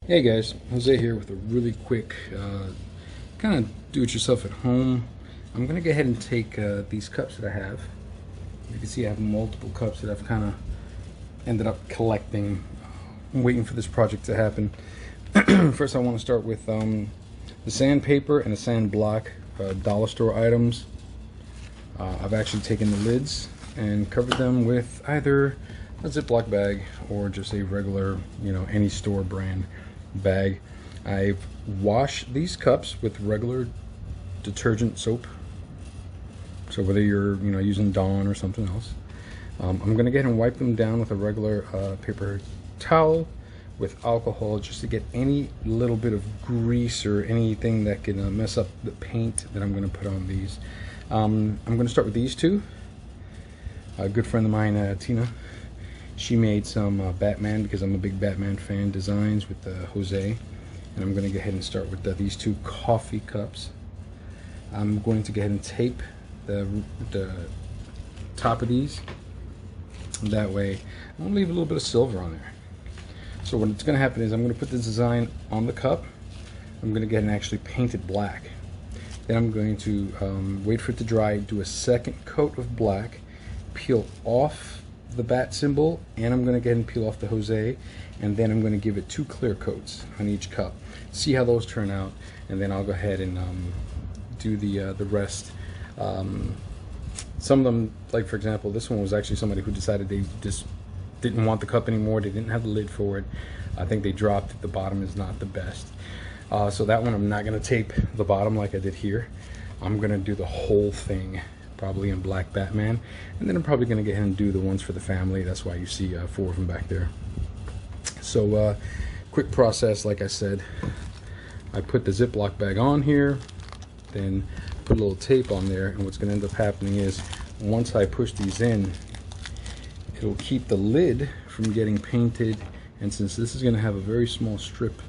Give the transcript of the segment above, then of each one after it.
Hey guys, Jose here with a really quick kind of do-it-yourself at home. I'm going to go ahead and take these cups that I have. You can see I have multiple cups that I've kind of ended up collecting, waiting for this project to happen. First I want to start with the sandpaper and the sand block dollar store items. I've actually taken the lids and covered them with either a Ziploc bag or just a regular, any store brand bag. I've washed these cups with regular detergent soap. So whether you're using Dawn or something else, I'm gonna get and wipe them down with a regular paper towel with alcohol, just to get any little bit of grease or anything that can mess up the paint that I'm gonna put on these. I'm gonna start with these two. A good friend of mine, Tina, she made some Batman, because I'm a big Batman fan, designs with Jose, and I'm going to go ahead and start with these two coffee cups. I'm going to go ahead and tape the top of these. That way I'm going to leave a little bit of silver on there. So what's going to happen is I'm going to put the design on the cup. I'm going to go ahead and actually paint it black. Then I'm going to wait for it to dry, do a second coat of black, peel off the bat symbol, and I'm going to go ahead and peel off the Jose, and then I'm going to give it 2 clear coats on each cup. See how those turn out, and then I'll go ahead and do the rest. Some of them, like for example, this one was actually somebody who decided they just didn't want the cup anymore. They didn't have the lid for it. I think they dropped it. The bottom is not the best. So that one I'm not going to tape the bottom like I did here. I'm going to do the whole thing, probably in black Batman, and then I'm probably going to go ahead and do the ones for the family. That's why you see 4 of them back there. So quick process, like I said. I put the Ziploc bag on here, then put a little tape on there, and what's going to end up happening is once I push these in, it'll keep the lid from getting painted. And since this is going to have a very small strip,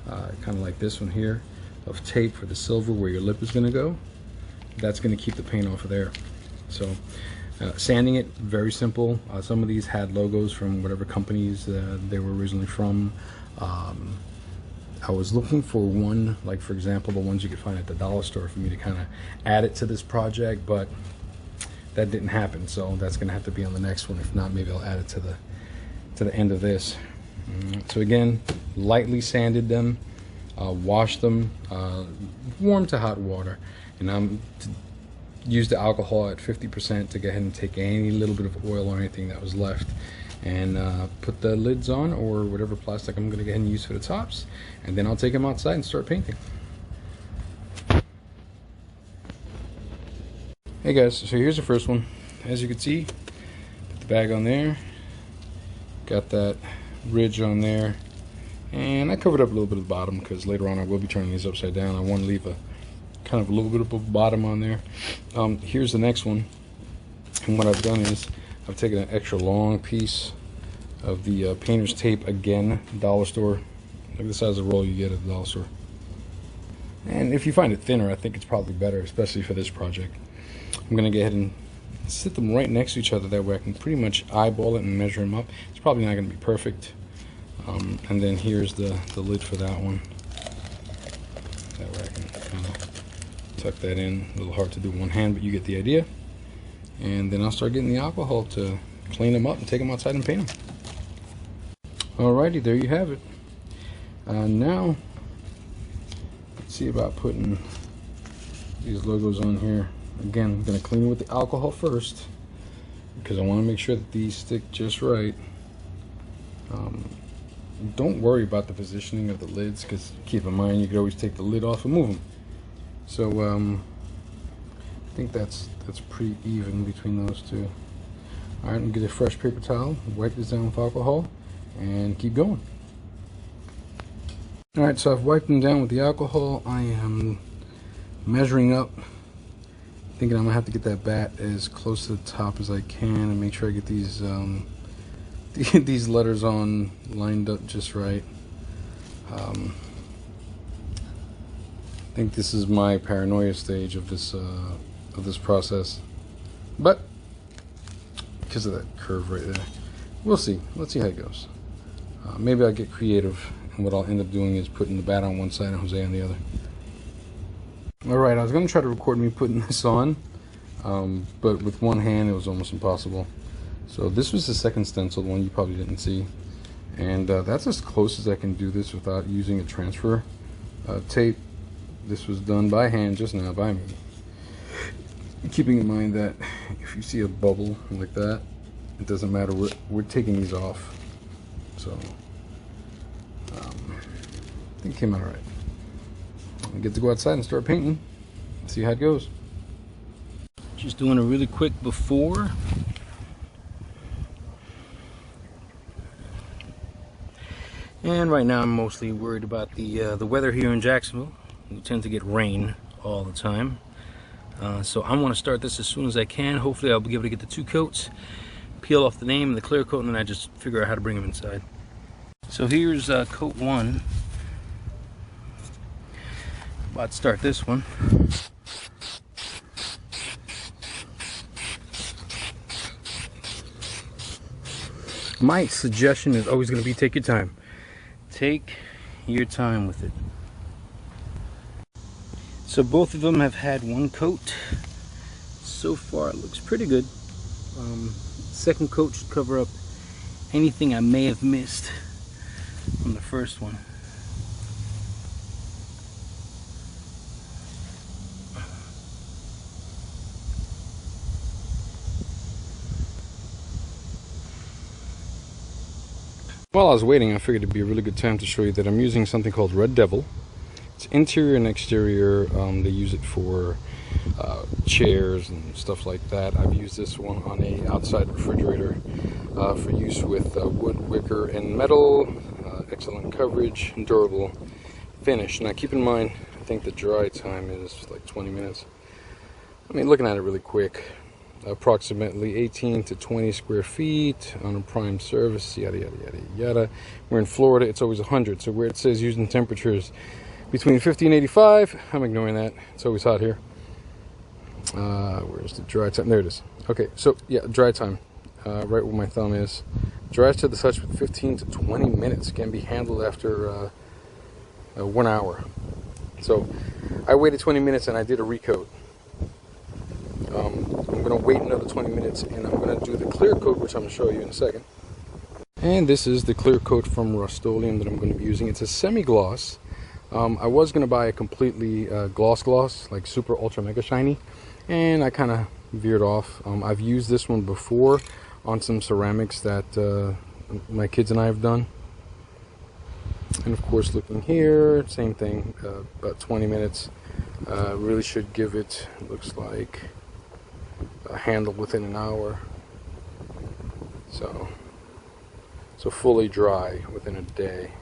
kind of like this one here, of tape for the silver where your lip is going to go, that's going to keep the paint off of there. So sanding it, very simple. Some of these had logos from whatever companies they were originally from. I was looking for one, like for example the ones you could find at the dollar store, for me to kind of add it to this project, but that didn't happen, so that's going to have to be on the next one. If not, maybe I'll add it to the end of this. So again, lightly sanded them, washed them, warm to hot water, and I'm to use the alcohol at 50% to go ahead and take any little bit of oil or anything that was left, and put the lids on, or whatever plastic I'm going to go ahead and use for the tops, and then I'll take them outside and start painting. Hey guys, so here's the first one. As you can see, put the bag on there, got that ridge on there, and I covered up a little bit of the bottom because later on I will be turning these upside down. I want to leave a kind of a little bit of a bottom on there. Here's the next one, and what I've done is I've taken an extra long piece of the painter's tape, again, dollar store. Look at the size of the roll you get at the dollar store. And if you find it thinner, I think it's probably better, especially for this project. I'm going to go ahead and sit them right next to each other. That way I can pretty much eyeball it and measure them up. It's probably not going to be perfect. And then here's the lid for that one. That way I can kind of tuck that in. A little hard to do with one hand, but you get the idea. And then I'll start getting the alcohol to clean them up and take them outside and paint them. Alrighty, there you have it. Now, let's see about putting these logos on here. Again, I'm going to clean it with the alcohol first, because I want to make sure that these stick just right. Don't worry about the positioning of the lids, because keep in mind you could always take the lid off and move them. So I think that's pretty even between those two. All right, I'm gonna get a fresh paper towel, wipe this down with alcohol, and keep going. All right, so I've wiped them down with the alcohol. I am measuring up, thinking I'm gonna have to get that bat as close to the top as I can and make sure I get these these letters on lined up just right. I think this is my paranoia stage of this process, but because of that curve right there, we'll see. Let's see how it goes. Maybe I'll get creative and what I'll end up doing is putting the bat on one side and Jose on the other. Alright, I was going to try to record me putting this on, but with one hand it was almost impossible. So this was the second stencil, the one you probably didn't see. And that's as close as I can do this without using a transfer tape. This was done by hand just now by me. Keeping in mind that if you see a bubble like that, it doesn't matter, we're taking these off. So I think it came out alright. I get to go outside and start painting, see how it goes. Just doing a really quick before. And right now I'm mostly worried about the weather here in Jacksonville. We tend to get rain all the time. So I want to start this as soon as I can. Hopefully I'll be able to get the 2 coats, peel off the name and the clear coat, and then I just figure out how to bring them inside. So here's coat 1. About to start this one. My suggestion is always going to be take your time. Take your time with it. So both of them have had 1 coat. So far it looks pretty good. Second coat should cover up anything I may have missed from the first one. While I was waiting, I figured it'd be a really good time to show you that I'm using something called Red Devil. It's interior and exterior. They use it for chairs and stuff like that. I've used this one on a outside refrigerator for use with wood, wicker, and metal. Excellent coverage, durable finish. Now keep in mind, I think the dry time is like 20 minutes. I mean, looking at it really quick, approximately 18 to 20 square feet on a prime surface, yada yada yada yada. We're in Florida, it's always 100, so where it says using temperatures between 50 and 85, I'm ignoring that. It's always hot here. Where's the dry time? There it is. Okay, so yeah, dry time. Right where my thumb is. Dries to the touch with 15 to 20 minutes. Can be handled after 1 hour. So I waited 20 minutes and I did a recoat. I'm going to wait another 20 minutes and I'm going to do the clear coat, which I'm going to show you in a second. And this is the clear coat from Rust-Oleum that I'm going to be using. It's a semi-gloss. I was going to buy a completely gloss, like super ultra mega shiny, and I kind of veered off. I've used this one before on some ceramics that my kids and I have done. And of course, looking here, same thing, about 20 minutes. Really should give it, looks like, a handle within an hour. So fully dry within a day.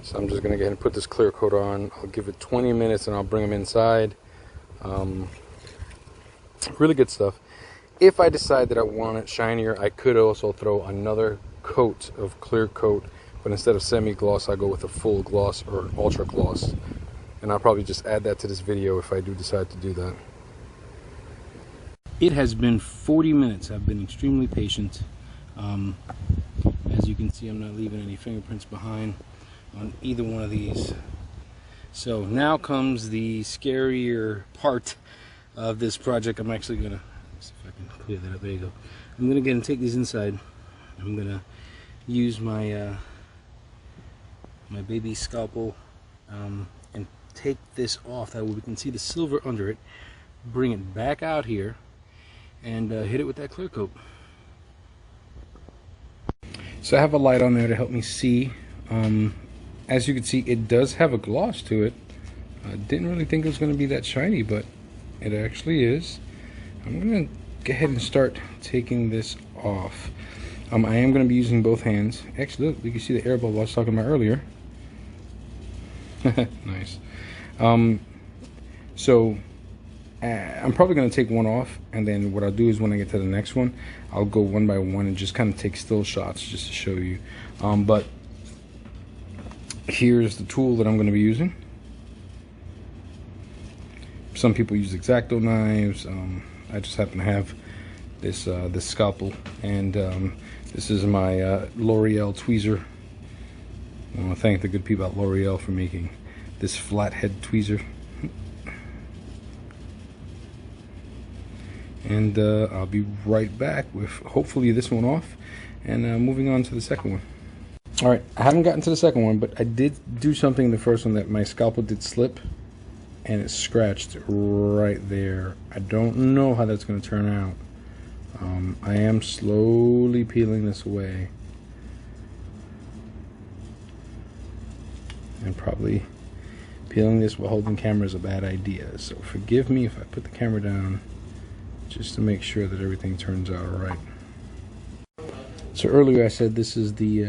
So I'm just going to go ahead and put this clear coat on. I'll give it 20 minutes and I'll bring them inside. Really good stuff. If I decide that I want it shinier, I could also throw another coat of clear coat, but instead of semi-gloss, I go with a full gloss or ultra gloss. And I'll probably just add that to this video if I do decide to do that. It has been 40 minutes. I've been extremely patient. As you can see, I'm not leaving any fingerprints behind on either one of these. So now comes the scarier part of this project. I'm actually gonna see if I can clear that up. There you go. I'm gonna get and take these inside. I'm gonna use my my baby scalpel and take this off. That way we can see the silver under it. Bring it back out here and hit it with that clear coat. So I have a light on there to help me see. As you can see, it does have a gloss to it. I didn't really think it was going to be that shiny, but it actually is. I'm going to go ahead and start taking this off. I am going to be using both hands. Actually, look, you can see the air bubble I was talking about earlier. Nice. So I'm probably going to take one off, and then what I'll do is when I get to the next one, I'll go one by one and just kind of take still shots just to show you. But here's the tool that I'm going to be using. Some people use X-Acto knives. I just happen to have this this scalpel, and this is my L'Oreal tweezer. I want to thank the good people at L'Oreal for making this flathead tweezer. And I'll be right back with hopefully this one off and moving on to the second one. Alright, I haven't gotten to the second one, but I did do something in the first one that my scalpel did slip and it scratched right there. I don't know how that's going to turn out. I am slowly peeling this away. And probably peeling this while holding camera is a bad idea. So forgive me if I put the camera down just to make sure that everything turns out alright. So earlier I said this is the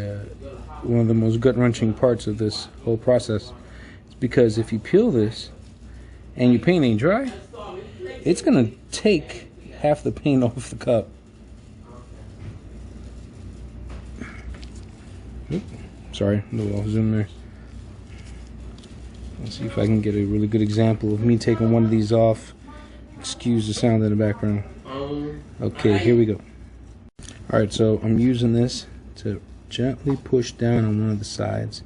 one of the most gut-wrenching parts of this whole process. It's because if you peel this and your paint ain't dry, it's going to take half the paint off the cup. Oop, sorry, a little off zoom there. Let's see if I can get a really good example of me taking one of these off. Excuse the sound in the background. Okay, here we go. Alright, so I'm using this to gently push down on one of the sides.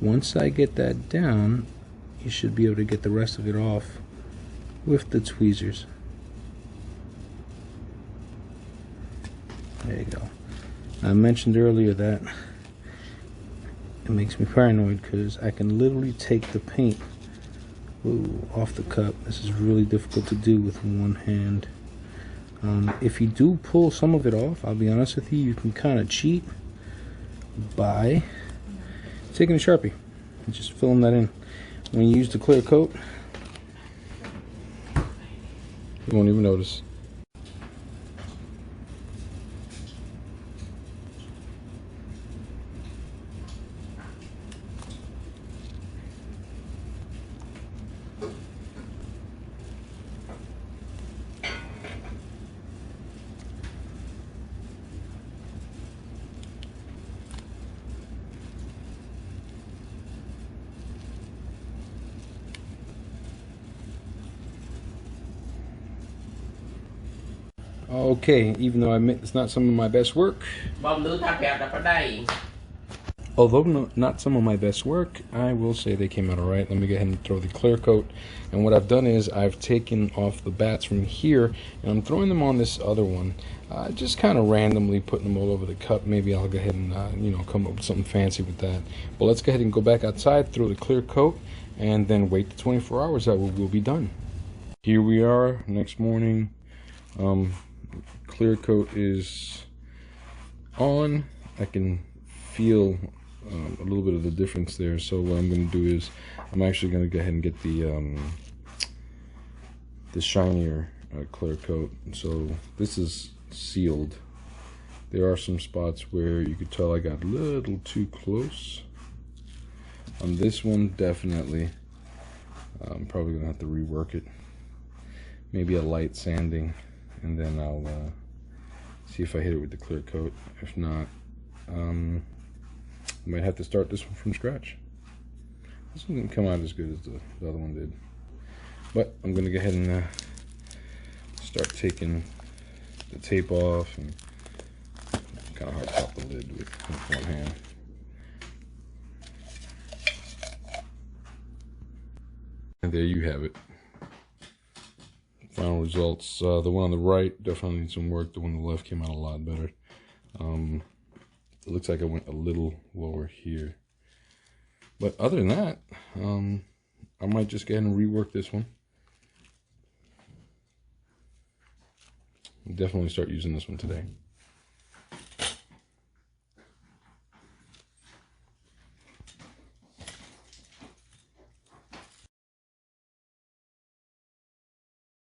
Once I get that down, you should be able to get the rest of it off with the tweezers. There you go. I mentioned earlier that it makes me paranoid because I can literally take the paint off the cup. This is really difficult to do with one hand. If you do pull some of it off, I'll be honest with you, you can kind of cheat by taking a Sharpie and just filling that in. When you use the clear coat, you won't even notice. Okay, even though I admit it's not some of my best work, although not some of my best work, I will say they came out alright. Let me go ahead and throw the clear coat. And what I've done is I've taken off the bats from here and I'm throwing them on this other one. Just kind of randomly putting them all over the cup. Maybe I'll go ahead and come up with something fancy with that. But let's go ahead and go back outside, throw the clear coat, and then wait the 24 hours that we'll be done. Here we are, next morning. Clear coat is on. I can feel a little bit of the difference there. So what I'm going to do is I'm actually going to go ahead and get the shinier clear coat. So this is sealed. There are some spots where you could tell I got a little too close. On this one, definitely. I'm probably going to have to rework it. Maybe a light sanding. And then I'll see if I hit it with the clear coat. If not, I might have to start this one from scratch. This one didn't come out as good as the other one did. But I'm going to go ahead and start taking the tape off. And kind of hard to pop the lid with one hand. And there you have it. Final results. The one on the right definitely needs some work. The one on the left came out a lot better. It looks like I went a little lower here. But other than that, I might just go ahead and rework this one. Definitely start using this one today.